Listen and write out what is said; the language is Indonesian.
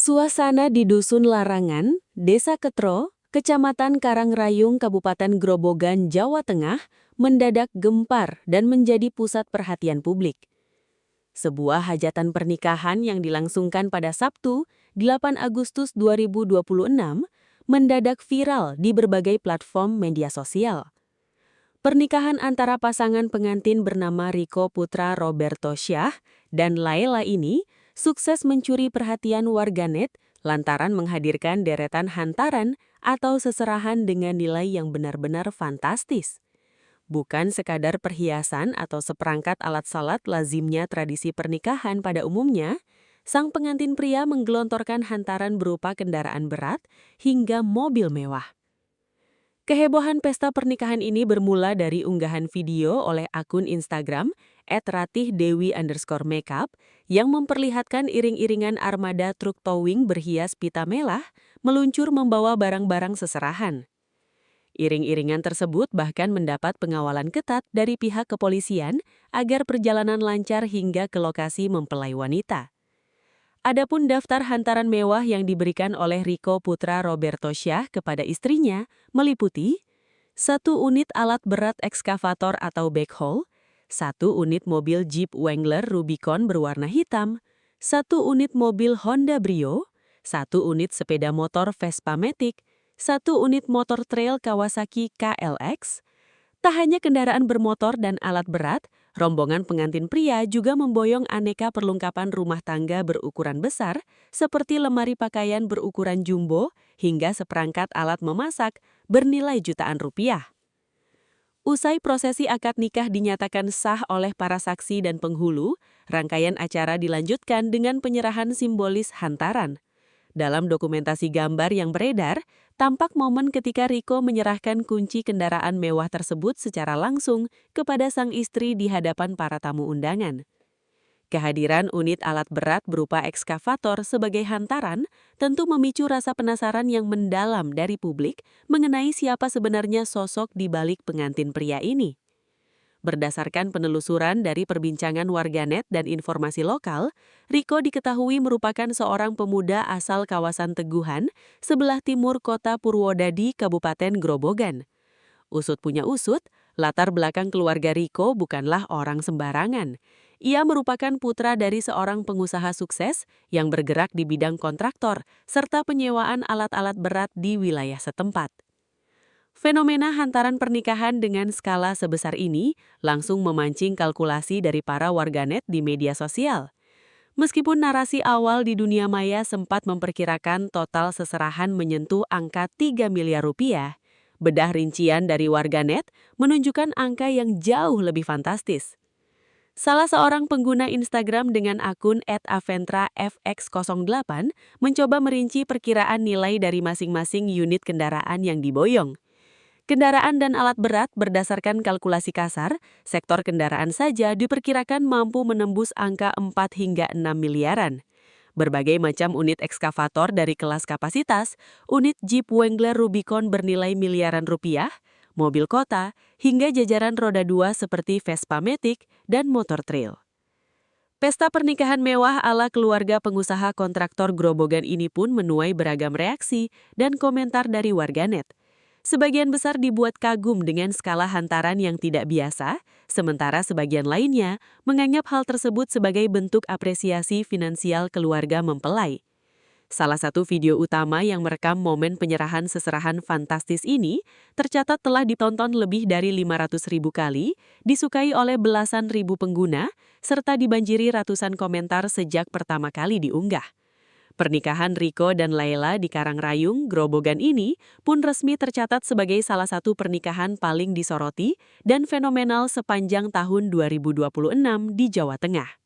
Suasana di Dusun Larangan, Desa Ketro, Kecamatan Karangrayung, Kabupaten Grobogan, Jawa Tengah, mendadak gempar dan menjadi pusat perhatian publik. Sebuah hajatan pernikahan yang dilangsungkan pada Sabtu, 8 Agustus 2026, mendadak viral di berbagai platform media sosial. Pernikahan antara pasangan pengantin bernama Riko Putra Roberto Syah dan Laila ini sukses mencuri perhatian warganet lantaran menghadirkan deretan hantaran atau seserahan dengan nilai yang benar-benar fantastis. Bukan sekadar perhiasan atau seperangkat alat salat lazimnya tradisi pernikahan pada umumnya, sang pengantin pria menggelontorkan hantaran berupa kendaraan berat hingga mobil mewah. Kehebohan pesta pernikahan ini bermula dari unggahan video oleh akun Instagram @ratihdewi_makeup yang memperlihatkan iring-iringan armada truk towing berhias pita merah meluncur membawa barang-barang seserahan. Iring-iringan tersebut bahkan mendapat pengawalan ketat dari pihak kepolisian agar perjalanan lancar hingga ke lokasi mempelai wanita. Adapun daftar hantaran mewah yang diberikan oleh Riko Putra Roberto Syah kepada istrinya meliputi 1 unit alat berat ekskavator atau backhoe, 1 unit mobil Jeep Wrangler Rubicon berwarna hitam, 1 unit mobil Honda Brio, 1 unit sepeda motor Vespa Matic, 1 unit motor trail Kawasaki KLX. Tak hanya kendaraan bermotor dan alat berat, rombongan pengantin pria juga memboyong aneka perlengkapan rumah tangga berukuran besar seperti lemari pakaian berukuran jumbo hingga seperangkat alat memasak bernilai jutaan rupiah. Usai prosesi akad nikah dinyatakan sah oleh para saksi dan penghulu, rangkaian acara dilanjutkan dengan penyerahan simbolis hantaran. Dalam dokumentasi gambar yang beredar, tampak momen ketika Riko menyerahkan kunci kendaraan mewah tersebut secara langsung kepada sang istri di hadapan para tamu undangan. Kehadiran unit alat berat berupa ekskavator sebagai hantaran tentu memicu rasa penasaran yang mendalam dari publik mengenai siapa sebenarnya sosok di balik pengantin pria ini. Berdasarkan penelusuran dari perbincangan warganet dan informasi lokal, Riko diketahui merupakan seorang pemuda asal kawasan Teguhan, sebelah timur kota Purwodadi, Kabupaten Grobogan. Usut punya usut, latar belakang keluarga Riko bukanlah orang sembarangan. Ia merupakan putra dari seorang pengusaha sukses yang bergerak di bidang kontraktor serta penyewaan alat-alat berat di wilayah setempat. Fenomena hantaran pernikahan dengan skala sebesar ini langsung memancing kalkulasi dari para warganet di media sosial. Meskipun narasi awal di dunia maya sempat memperkirakan total seserahan menyentuh angka 3 miliar rupiah, bedah rincian dari warganet menunjukkan angka yang jauh lebih fantastis. Salah seorang pengguna Instagram dengan akun @aventrafx08 mencoba merinci perkiraan nilai dari masing-masing unit kendaraan yang diboyong. Kendaraan dan alat berat berdasarkan kalkulasi kasar, sektor kendaraan saja diperkirakan mampu menembus angka 4 hingga 6 miliaran. Berbagai macam unit ekskavator dari kelas kapasitas, unit Jeep Wrangler Rubicon bernilai miliaran rupiah, mobil kota, hingga jajaran roda 2 seperti Vespa Matic dan motor trail. Pesta pernikahan mewah ala keluarga pengusaha kontraktor Grobogan ini pun menuai beragam reaksi dan komentar dari warganet. Sebagian besar dibuat kagum dengan skala hantaran yang tidak biasa, sementara sebagian lainnya menganggap hal tersebut sebagai bentuk apresiasi finansial keluarga mempelai. Salah satu video utama yang merekam momen penyerahan seserahan fantastis ini tercatat telah ditonton lebih dari 500.000 kali, disukai oleh belasan ribu pengguna, serta dibanjiri ratusan komentar sejak pertama kali diunggah. Pernikahan Riko dan Laila di Karangrayung, Grobogan ini pun resmi tercatat sebagai salah satu pernikahan paling disoroti dan fenomenal sepanjang tahun 2026 di Jawa Tengah.